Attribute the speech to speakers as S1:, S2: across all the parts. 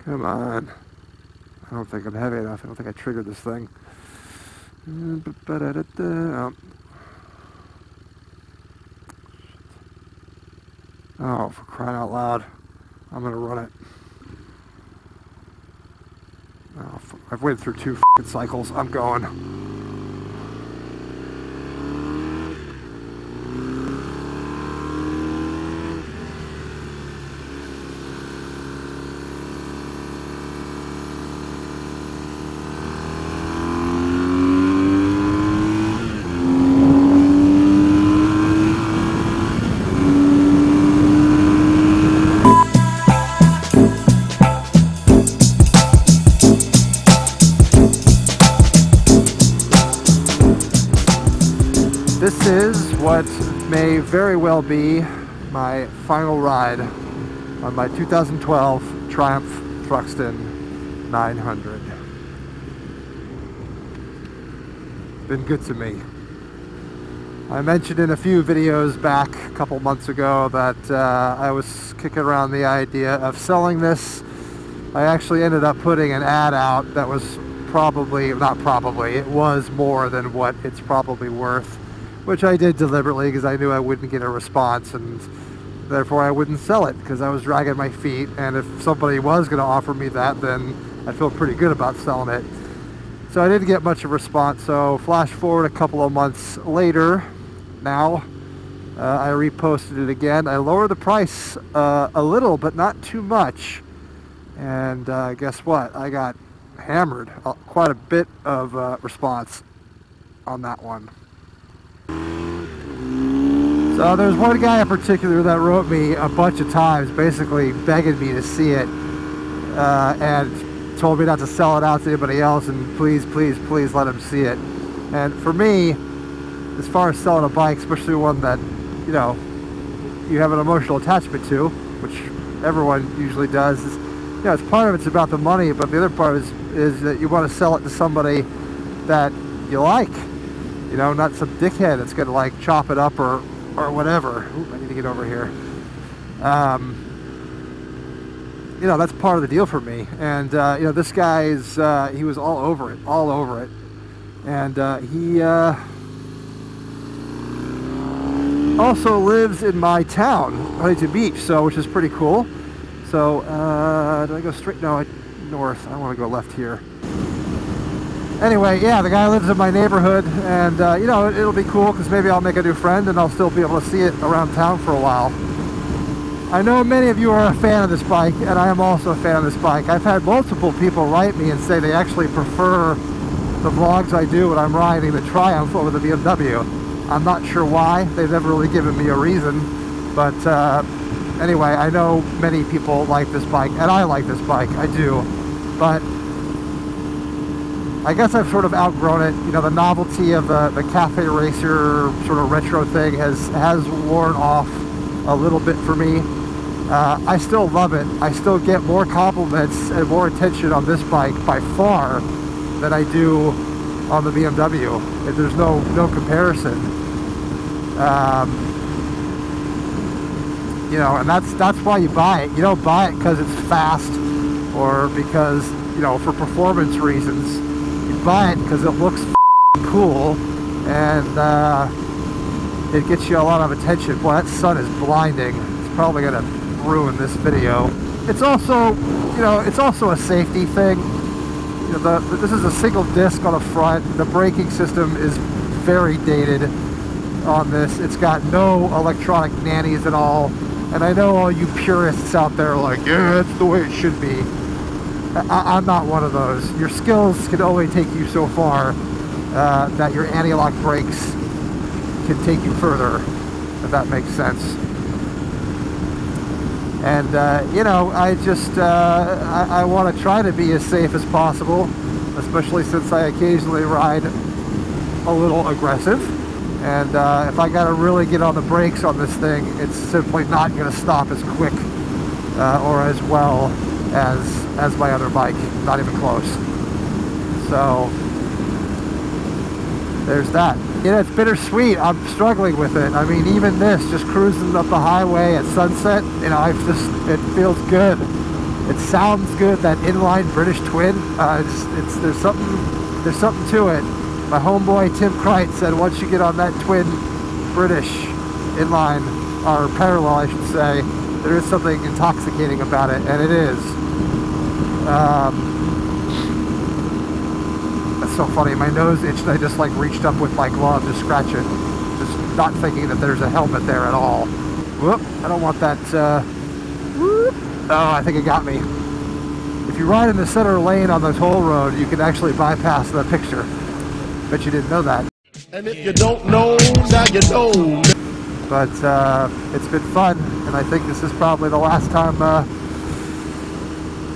S1: Come on. I don't think I'm heavy enough. I don't think I triggered this thing. Oh, for crying out loud. I'm gonna run it. Oh, I've waited through 2 fucking cycles. I'm going. This is what may very well be my final ride on my 2012 Triumph Thruxton 900. Been good to me. I mentioned in a few videos back a couple months ago that I was kicking around the idea of selling this. I actually ended up putting an ad out that was it was more than what it's probably worth, which I did deliberately because I knew I wouldn't get a response, and therefore I wouldn't sell it because I was dragging my feet, and if somebody was going to offer me that, then I'd feel pretty good about selling it. So I didn't get much of a response. So flash forward a couple of months later now, I reposted it again. I lowered the price a little, but not too much, and guess what? I got hammered. Quite a bit of response on that one. So there's one guy in particular that wrote me a bunch of times basically begging me to see it, and told me not to sell it out to anybody else, and please let him see it. And for me, as far as selling a bike, especially one that, you know, you have an emotional attachment to, which everyone usually does, is, you know, it's part of it's about the money, but the other part is that you want to sell it to somebody that you like, you know, not some dickhead that's gonna like chop it up or whatever. Ooh, I need to get over here. You know, that's part of the deal for me. And you know, this guy's he was all over it, and he also lives in my town, Huntington Beach, so which is pretty cool. So do I go straight? No, north. I want to go left here. Anyway, yeah, the guy lives in my neighborhood, and you know, it'll be cool because maybe I'll make a new friend and I'll still be able to see it around town for a while. I know many of you are a fan of this bike, and I am also a fan of this bike. I've had multiple people write me and say they actually prefer the vlogs I do when I'm riding the Triumph over the BMW. I'm not sure why. They've never really given me a reason, but anyway, I know many people like this bike, and I like this bike, I do, but I guess I've sort of outgrown it. You know, the novelty of the cafe racer sort of retro thing has worn off a little bit for me. I still love it. I still get more compliments and more attention on this bike by far than I do on the BMW. There's no comparison. You know, and that's why you buy it. You don't buy it because it's fast or because, you know, for performance reasons. You buy it because it looks cool, and it gets you a lot of attention. Boy, that sun is blinding. It's probably gonna ruin this video. It's also, you know, it's also a safety thing. You know, this is a single disc on the front. The braking system is very dated on this. It's got no electronic nannies at all. And I know all you purists out there are like, yeah, that's the way it should be. I'm not one of those. Your skills can only take you so far, that your anti-lock brakes can take you further, if that makes sense. And you know, I just I want to try to be as safe as possible, especially since I occasionally ride a little aggressive. And if I gotta really get on the brakes on this thing, it's simply not gonna stop as quick or as well as my other bike, not even close. So there's that. You know, it's bittersweet. I'm struggling with it. I mean, even this, just cruising up the highway at sunset, you know, it feels good. It sounds good, that inline British twin. There's something to it. My homeboy Tim Kreitz said once you get on that twin British inline, or parallel I should say, there is something intoxicating about it, and it is. That's so funny. My nose itched and I just like reached up with my glove to scratch it, just not thinking that there's a helmet there at all. Whoop, I don't want that. Whoop. Oh, I think it got me. If you ride in the center lane on the toll road, you can actually bypass the picture. Bet you didn't know that.
S2: And if you don't know, now you know.
S1: But it's been fun, and I think this is probably the last time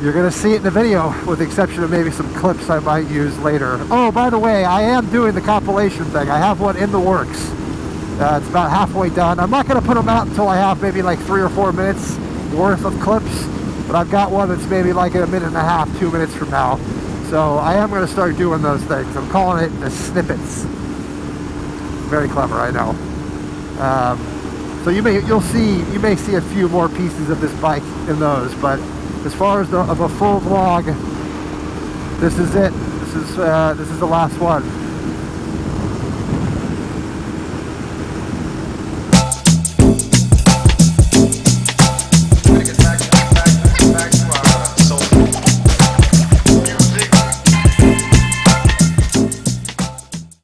S1: you're going to see it in the video, with the exception of maybe some clips I might use later. Oh, by the way, I am doing the compilation thing. I have one in the works. It's about halfway done. I'm not going to put them out until I have maybe like 3 or 4 minutes worth of clips, but I've got one that's maybe like a minute and a half, 2 minutes from now. So I am going to start doing those things. I'm calling it the snippets. Very clever, I know. So you may see a few more pieces of this bike in those, but as far as of a full vlog, this is it. This is the last one.